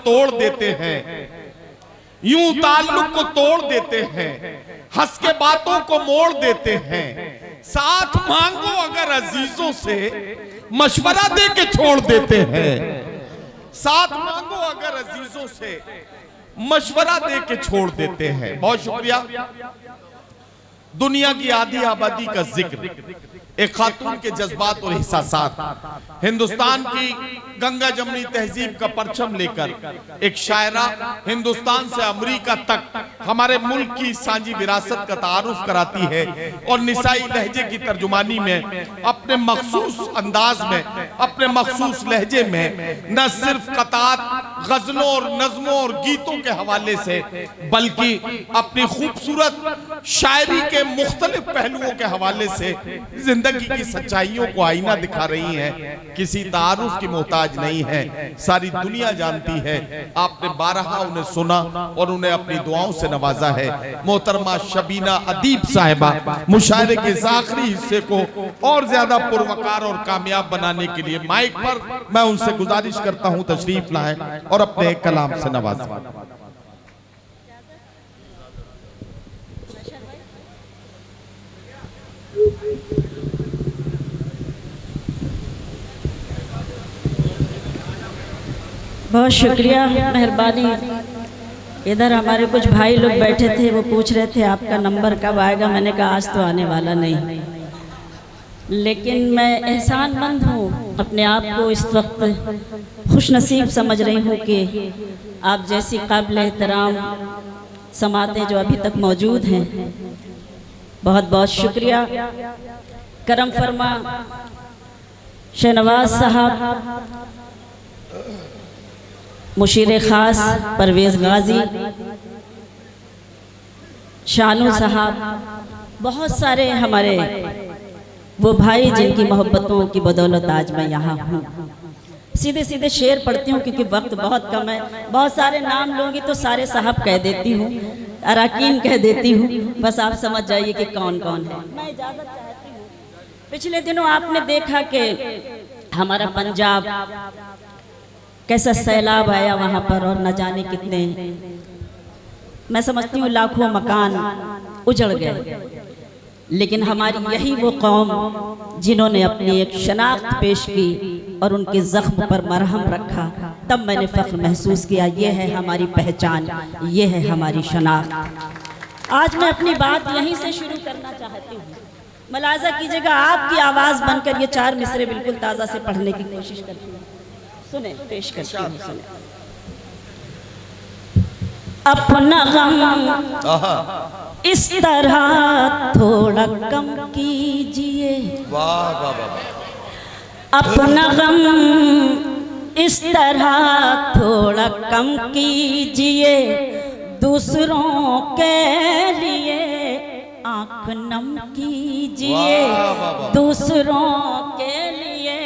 तोड़ देते हैं, यूं ताल्लुक को तोड़ देते हैं, हंस के बातों को मोड़ देते हैं। साथ मांगो अगर अजीजों से, मशवरा दे के छोड़ देते हैं। साथ मांगो अगर अजीजों से, मशवरा दे के छोड़ देते हैं। बहुत शुक्रिया। दुनिया की आधी आबादी का जिक्र, एक खातून के जज्बात और एहसासात, हिंदुस्तान की गंगा जमनी तहजीब का परचम लेकर एक शायरा हिंदुस्तान से अमेरिका तक हमारे मुल्क की सांझी विरासत का तारुफ कराती है और निसाई लहजे की तर्जुमानी में अपने मखसूस अंदाज में, अपने मखसूस लहजे में न सिर्फ कतात गजलों और नज़मों और गीतों के हवाले से, बल्कि अपनी खूबसूरत शायरी के मुख्तलिफ पहलुओं के हवाले से जिंदगी की सच्चाइयों को आईना दिखा रही हैं। किसी तारुफ की मोहताज नहीं है, सारी दुनिया जानती है। आपने बारहा उन्हें सुना और उन्हें अपनी दुआओं से नवाजा है। मोहतरमा शबीना अदीब साहिबा, मुशायरे के इस आखिरी हिस्से को और ज्यादा पुरवकार और कामयाब बनाने के लिए माइक पर मैं उनसे गुजारिश करता हूं तशरीफ लाएं और अपने कलाम से नवाजें। बहुत शुक्रिया, मेहरबानी। इधर हमारे कुछ भाई लोग बैठे थे, वो पूछ रहे थे आपका नंबर कब आएगा। मैंने कहा आज तो आने वाला नहीं, लेकिन मैं एहसानमंद हूँ, अपने आप को इस वक्त खुशनसीब समझ रही हूँ कि आप जैसी काबिल एहतराम समातें जो अभी तक मौजूद हैं। बहुत बहुत शुक्रिया। करम फरमा शहनवाज साहब, मुशीर ख़ास परवेज़ गाजी, शानू साहब, बहुत सारे हमारे वो भाई जिनकी मोहब्बतों की बदौलत आज मैं यहाँ हूँ। सीधे सीधे शेर पढ़ती हूँ क्योंकि वक्त बहुत कम है। बहुत सारे नाम लूँगी तो सारे साहब कह देती हूँ, अराकीन कह देती हूँ, बस आप समझ जाइए कि कौन कौन है। मैं इजाज़त चाहती हूँ। पिछले दिनों आपने देखा कि हमारा पंजाब कैसा सैलाब आया वहाँ पर, और न जाने कितने, मैं समझती हूँ लाखों मकान उजड़ गए। लेकिन हमारी यही वो कौम जिन्होंने अपनी एक शनाख्त पेश की और उनके ज़ख्म पर मरहम रखा, तब मैंने फ़ख्र महसूस किया ये है हमारी पहचान, ये है हमारी शनाख्त। आज मैं अपनी बात यहीं से शुरू करना चाहती हूँ। मुलाज़ा कीजिएगा, आपकी आवाज़ बनकर ये 4 मिसरे बिल्कुल ताज़ा से पढ़ने की कोशिश करती हूँ। सुने, पेश करती हूँ, सुने। अपना गम इस तरह थोड़ा कम कीजिए, वाह वाह वाह। अपना गम इस तरह थोड़ा कम कीजिए, दूसरों के लिए आँख नम कीजिए, दूसरों के लिए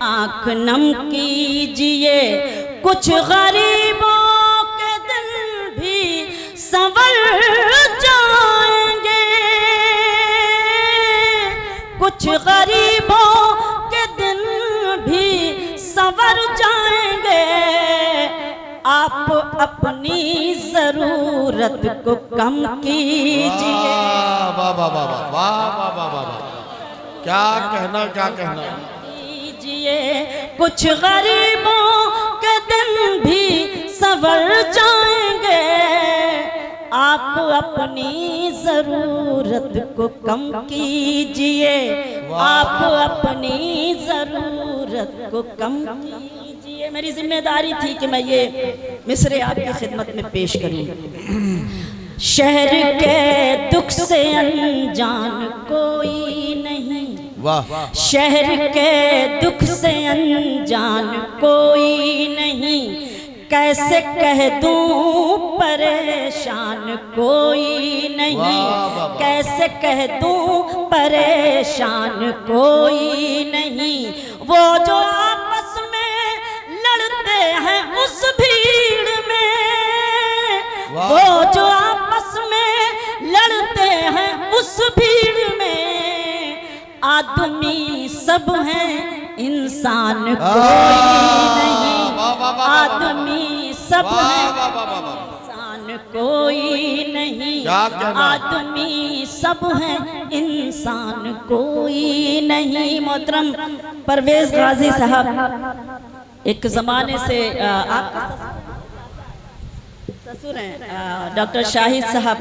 आँख नम कीजिए। कुछ गरीबों के दिल भी संवर जाएंगे, कुछ गरीबों के दिल भी संवर जाएंगे। आप अपनी जरूरत को कम कीजिए। वाह वाह वाह वाह वाह वाह वाह, क्या कहना, क्या कहना। कुछ गरीबों के दिन भी संवर जाएंगे। आप अपनी जरूरत को कम कीजिए, आप अपनी जरूरत को कम कीजिए। मेरी जिम्मेदारी थी कि मैं ये मिसरे आपकी खिदमत में पेश करूं। शहर के दुख से अनजान कोई नहीं, शहर के दुख से अनजान कोई नहीं। कैसे कह दूं परेशान कोई नहीं, कैसे कह दूं परेशान कोई नहीं। वो जो आपस में लड़ते हैं उस भीड़ में, वो जो आपस में लड़ते हैं उस भीड़ में। आदमी सब हैं, इंसान कोई नहीं, आदमी सब वाह हैं, वाह वाह वाह वाह। इंसान कोई नहीं, क्या कहना? आदमी सब हैं, इंसान कोई नहीं। मोहतरम परवेज गाजी साहब एक जमाने से आप ससुर हैं डॉक्टर शाहिद साहब,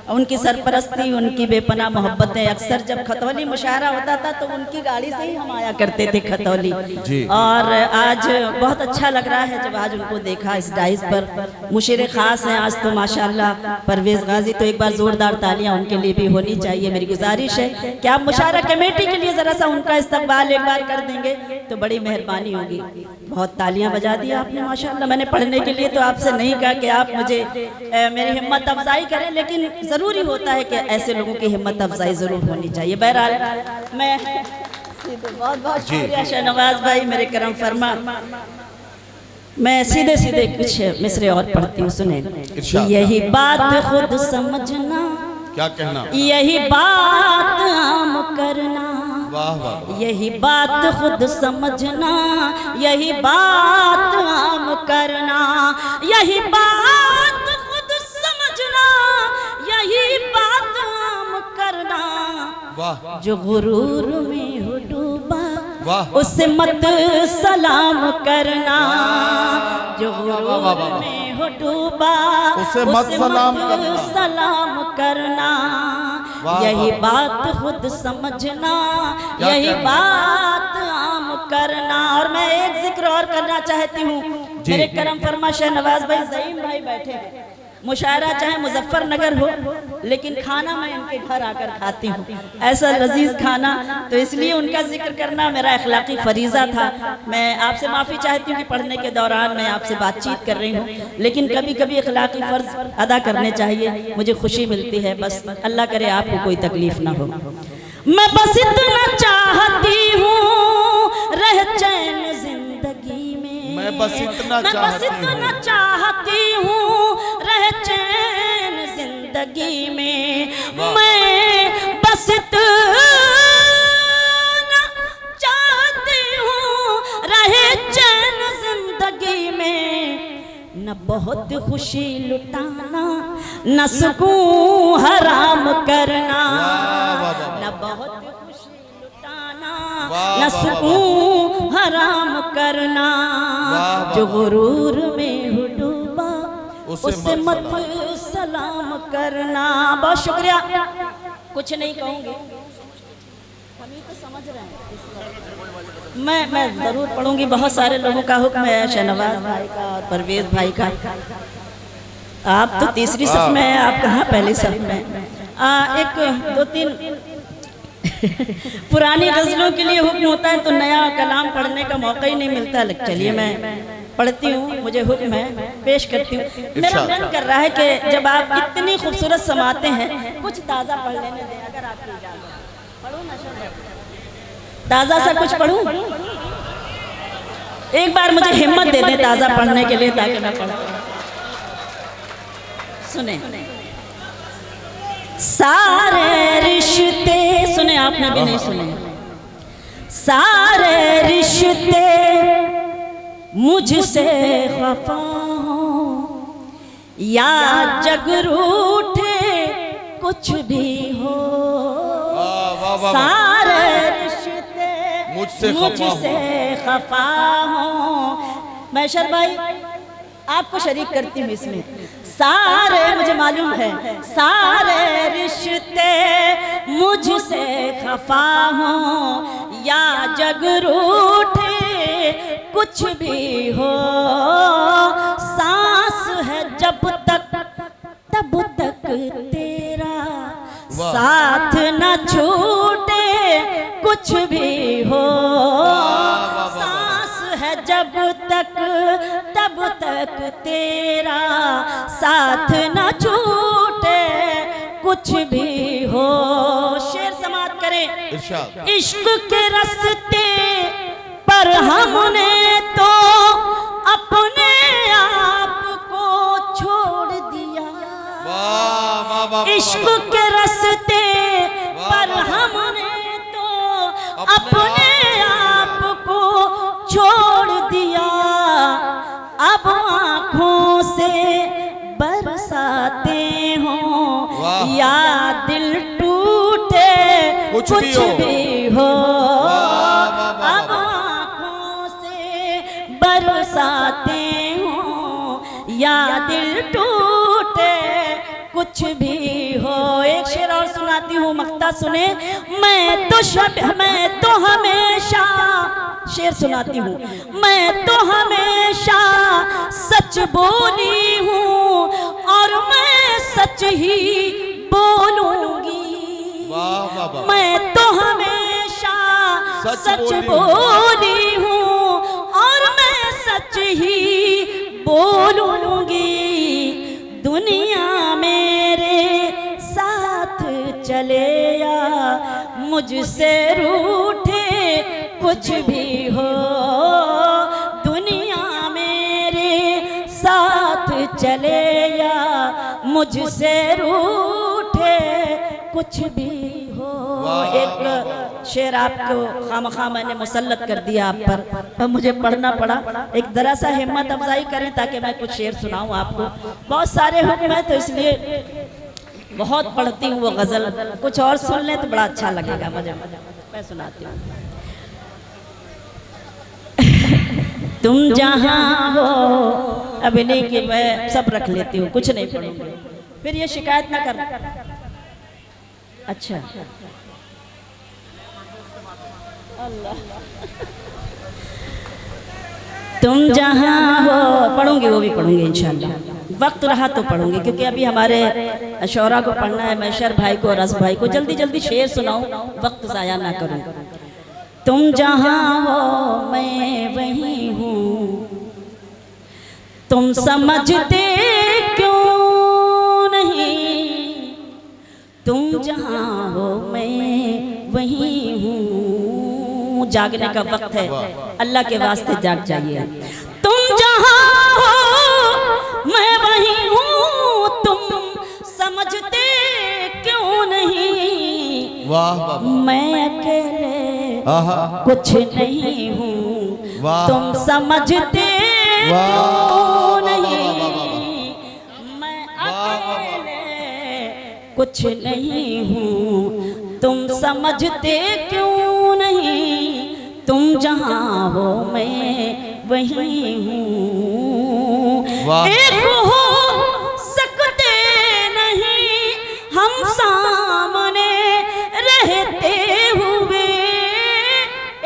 उनकी सरपरस्ती, उनकी बेपनाह मोहब्बतें। अक्सर जब खतौली मुशायरा होता था तो उनकी गाड़ी से ही हम आया करते थे खतौली। और आज बहुत अच्छा लग रहा है जब आज उनको देखा इस डाइस पर। मुशीर खास हैं आज तो माशाअल्लाह परवेज गाजी, तो एक बार जोरदार तालियां उनके लिए भी होनी चाहिए। मेरी गुजारिश है कि आप मुशायरा कमेटी के लिए जरा सा उनका इस्तकबाल एक बार कर देंगे तो बड़ी मेहरबानी होगी। बहुत तालियां बजा दी आपने माशाअल्लाह। मैंने पढ़ने के लिए तो आपसे नहीं कहा कि आप मुझे मेरी हिम्मत अफजाई करें, लेकिन ज़रूरी होता है कि ऐसे लोगों की हिम्मत अफजाई ज़रूर होनी चाहिए। बहरहाल मैं बहुत बहुत शुक्रिया शहनवाज भाई, मेरे करम फरमा। मैं सीधे सीधे कुछ मिसरे और पढ़ती हूँ, सुने। यही बात खुद समझना, क्या कहना? यही बात आम करना, वाह वाह। यही बात खुद समझना, यही बात आम करना, यही बात खुद समझना, यही बात आम करना। वाह। जो गुरूर में हो डूबा वाह। उसे मत सलाम करना, जो गुरूर में हो डूबा उसे मत सलाम करना, सलाम करना। यही बात खुद समझना, यही बात आम करना। और मैं एक जिक्र और करना चाहती हूँ, मेरे करम फरमा शहनवाज भाई, ज़हीम भाई बैठे हैं। मुशायरा चाहे मुजफ्फरनगर हो, लेकिन खाना मैं इनके घर आकर खाती हूँ, ऐसा लजीज खाना। तो इसलिए उनका जिक्र करना मेरा अखलाकी फरीज़ा था। मैं आपसे माफ़ी चाहती हूँ कि पढ़ने के दौरान मैं आपसे बातचीत कर रही हूँ, लेकिन कभी कभी अखलाकी फ़र्ज अदा करने चाहिए, मुझे खुशी मिलती है। बस अल्लाह करे आपको कोई तकलीफ़ ना हो। मैं बस इतना चाहती हूँ रह चैन जिंदगी में, मैं बस इतना चाहती हूँ रह चैन जिंदगी में। मैं बस इतना चाहती हूँ रहे चैन जिंदगी में। न बहुत खुशी लुटाना, न सुकून हराम करना, न बहुत खुशी लुटाना, न सुकून हराम करना। जो गुरूर में हो डूबा उसे मत सलाम करना। बहुत शुक्रिया, कुछ नहीं कहूँगी, हम ही तो समझ रहे हैं। मैं जरूर पढ़ूंगी। बहुत सारे लोगों का हुक्म है, शहनवाज भाई का और परवेज भाई का। आप तो तीसरी सफ में हैं, आप कहाँ पहली सफ में? एक दो तीन पुरानी गजलों के लिए हुक्म होता है तो नया कलाम पढ़ने का मौका ही नहीं मिलता। चलिए मैं पढ़ती हूँ, मुझे हुक्म है, पेश करती हूँ। मेरा मन कर रहा है कि जब आप इतनी खूबसूरत समाते हैं, कुछ ताज़ा पढ़ लेने दें अगर आपकी इजाज़त। पढ़ूँ ना, ताज़ा सा कुछ पढ़ूँ? एक बार मुझे हिम्मत दे दें ताज़ा पढ़ने के लिए, ताकि मैं पढ़ूँ। सुने। सारे रिश्ते, सुने आपने भी नहीं सुने। सारे रिश्ते मुझसे खफा हो या जग रूठे कुछ भी हो, सारे रिश्ते मुझसे खफा हो। मैशर भाई आपको शरीक करती हूँ इसमें। सारे, मुझे मालूम है, सारे रिश्ते मुझसे खफा हो या जग रूठे कुछ भी हो, सांस है जब तक तब तक तेरा साथ न छूटे कुछ भी हो, सांस है जब तक तब तक तेरा साथ न छूटे कुछ भी हो। शेर समाप्त करें। इश्क के रास्ते पर हमने तो अपने आप को छोड़ दिया, इश्क के रास्ते पर हमने तो अपने आप को छोड़ दिया। अब आँखों कुछ भी हो, अब आँखों से बरसाते हो या दिल टूटे कुछ भी हो। एक शेर और सुनाती हूँ, मक्ता सुने। मैं तो हमेशा, शेर सुनाती हूँ, मैं तो हमेशा सच बोली हूँ और मैं सच ही बोलूंगी। मैं तो हमेशा सच बोली हूँ और मैं सच ही बोलूंगी। दुनिया मेरे साथ चले या मुझसे रूठे कुछ भी हो, दुनिया मेरे साथ चले या मुझसे रूठे कुछ भी हो। एक शेर आपको खामखा मैंने मुसल्लत कर दिया आप पर मुझे पढ़ना पड़ा। एक जरा सा हिम्मत अफजाई करें ताकि मैं कुछ शेर सुनाऊं आपको। बहुत सारे हुक्म है तो इसलिए बहुत पढ़ती हूँ वो गजल। कुछ और सुन लें तो बड़ा अच्छा लगेगा मुझे। मैं सुनाती हूँ। तुम जहाँ हो, अभी नहीं कि मैं सब रख लेती हूँ, कुछ नहीं पढ़ूंगी फिर ये शिकायत ना कर। अच्छा अल्लाह, तुम जहाँ हो, पढ़ूंगी वो भी पढ़ूंगी इंशाल्लाह। वक्त रहा तो पढ़ूंगी क्योंकि अभी हमारे शौरा को पढ़ना है, मैशर भाई को और रस भाई को। जल्दी जल्दी शेर सुनाऊं, वक्त ज़ाया ना करूं। तुम जहाँ हो मैं वहीं हूँ, तुम समझते क्यों नहीं। तुम जहाँ हो मैं वहीं हूँ। जागने का वक्त है, अल्लाह के वास्ते जाग जाइए। तुम जहाँ हो मैं वहीं हूँ, तुम समझते क्यों नहीं। मैं अकेले कुछ नहीं हूँ, तुम समझते क्यों नहीं। मैं अकेले कुछ नहीं हूँ, तुम समझते क्यों नहीं। तुम जहाँ हो मैं वहीं हूँ। एक हो सकते नहीं हम सामने रहते हुए,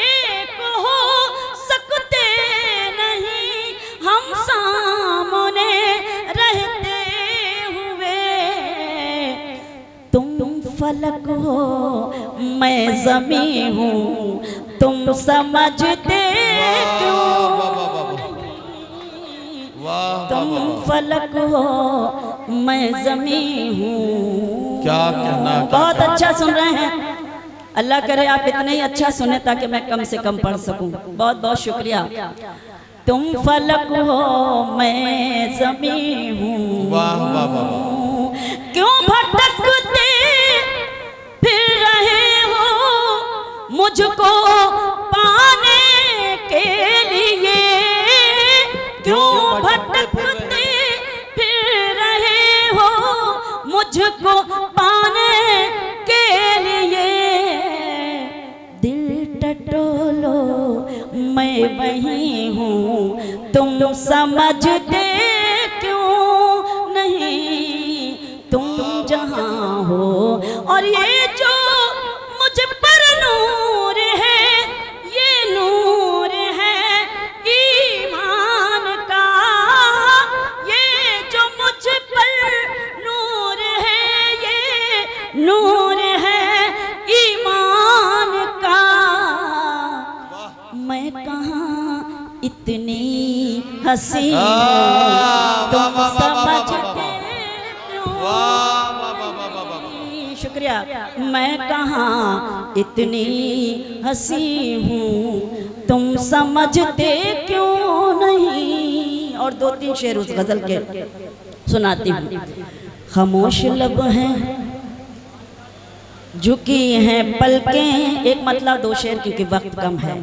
एक हो सकते नहीं हम सामने रहते हुए। तुम फलक हो मैं ज़मीं हूँ, तुम समझते क्यों नहीं। तुम फलक हो मैं ज़मीं हूँ। क्या कहना, बहुत अच्छा सुन रहे हैं। अल्लाह करे आप इतना ही अच्छा सुने ताकि मैं कम से कम पढ़ सकूं। बहुत बहुत शुक्रिया। तुम फलक हो मैं ज़मीं हूँ, क्यों भटकते फिर रहे हो मुझको पाने के लिए। क्यों भटकते फिर रहे हो मुझको पाने के लिए। दिल टटोलो मैं वहीं हूँ, तुम समझते क्यों नहीं। तुम जहाँ हो और ये जो मुझ पर नूर है, ये नूर है ईमान का। ये जो मुझ पर नूर है, ये नूर है ईमान का। मैं कहाँ इतनी हंसी तुम समझते शुक्रिया। मैं कहाँ इतनी हंसी हूँ, तुम समझते क्यों नहीं। और दो तीन शेर उस गजल के सुनाती हूँ। खामोश लब हैं झुकी हैं पलकें, एक मतलब दो शेर क्योंकि वक्त कम है।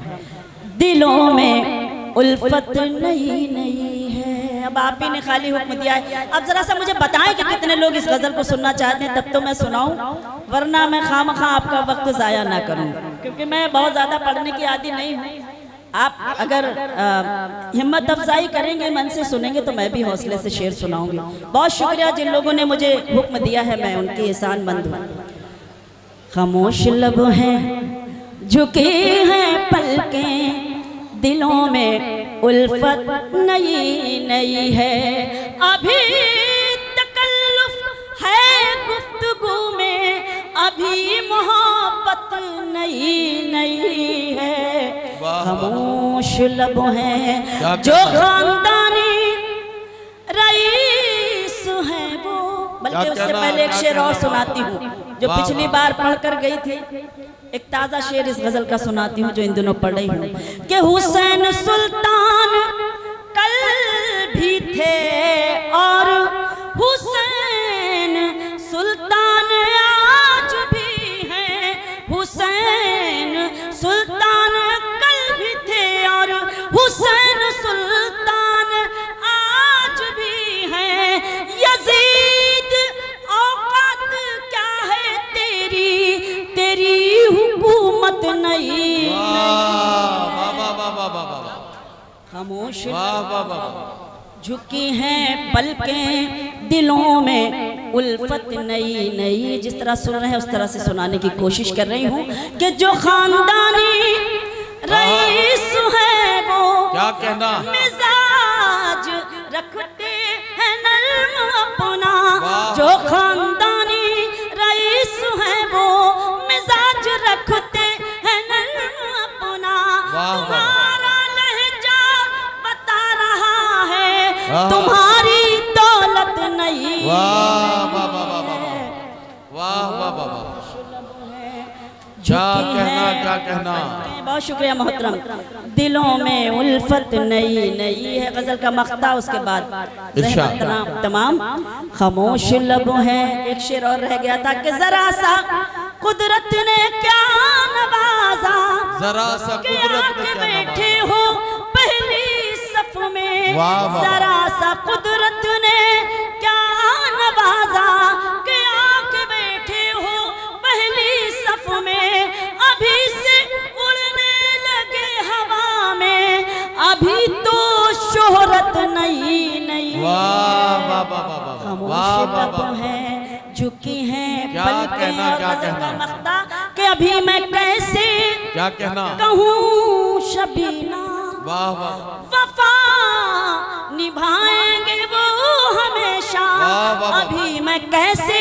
दिलों में उल्फत नई नई है। अब आप ही ने खाली हुक्म दिया है। अब जरा सा मुझे बताएं कि कितने लोग इस गजल को सुनना चाहते हैं, तब तो मैं सुनाऊं, वरना मैं खामखा आपका वक्त जाया ना करूं, क्योंकि मैं बहुत ज्यादा पढ़ने की आदी नहीं हूं। आप अगर हिम्मत अफजाई करेंगे, मन से सुनेंगे, तो मैं भी हौसले से शेर सुनाऊंगी। बहुत शुक्रिया जिन लोगों ने मुझे हुक्म दिया है, मैं उनकी एहसानमंद हूँ। खामोश लब हैं झुकी हैं पलकें, दिलों में उल्फत नई नई है, अभी तकल्लुफ है गुफ्तगू में, अभी मोहब्बत नई नई है। खामोश लब हैं जो खानदानी रईस है वो, बल्कि उससे पहले एक शेर और सुनाती हूँ जो पिछली बार पढ़कर गई थी। एक ताजा शेर इस गजल का सुनाती हूँ जो इन दिनों पढ़ रही हूँ कि हुसैन सुल्तान कल भी थे और हुसैन सुल्तान आज भी हैं, हुसैन सुल्तान कल भी थे और हुसैन सुल्तान आज भी हैं। यजीद औकात क्या है तेरी, तेरी हुकूमत नहीं। खामोश झुकी हैं पलकें, दिलों में उल्फत नई नई। जिस तरह सुन रहे हैं उस तरह से सुनाने की कोशिश कर रही हूँ कि जो खानदानी रईस है वो क्या कहना, मिजाज रखते हैं नर्म अपना, जो खानदानी रईस है वो मिजाज रखते हैं नर्म अपना। तुम्हारा लहजा बता रहा है तुम्हारी दौलत नहीं। क्या कहना। बहुत शुक्रिया मोहतरम। दिलों में उल्फत नई नई है गजल का मक्ता, उसके बाद तमाम। खामोश लब है, एक शेर और रह गया था कि जरा सा कुदरत ने क्या नवाजा, जरा सा कुदरत के बैठे हो पहली सफ में, जरा सा कुदरत ने क्या नवाजा कि आके बैठे हो पहली सफ में, अभी से उड़ने लगे हवा में, अभी तो शोहरत नई नई। खामोश लब है झुकी हैं पलकें और गजल का मक्ता कि अभी मैं कैसे क्या कहना कहूँ शबीना, वफा निभाएंगे वो हमेशा। अभी मैं कैसे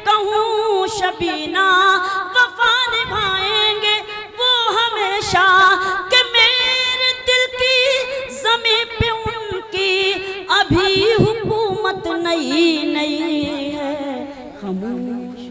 कहूँ शबीना, वफा निभाएंगे वो हमेशा, कि मेरे दिल की ज़मीं पे उनकी अभी हुकूमत नई नई है। खामोश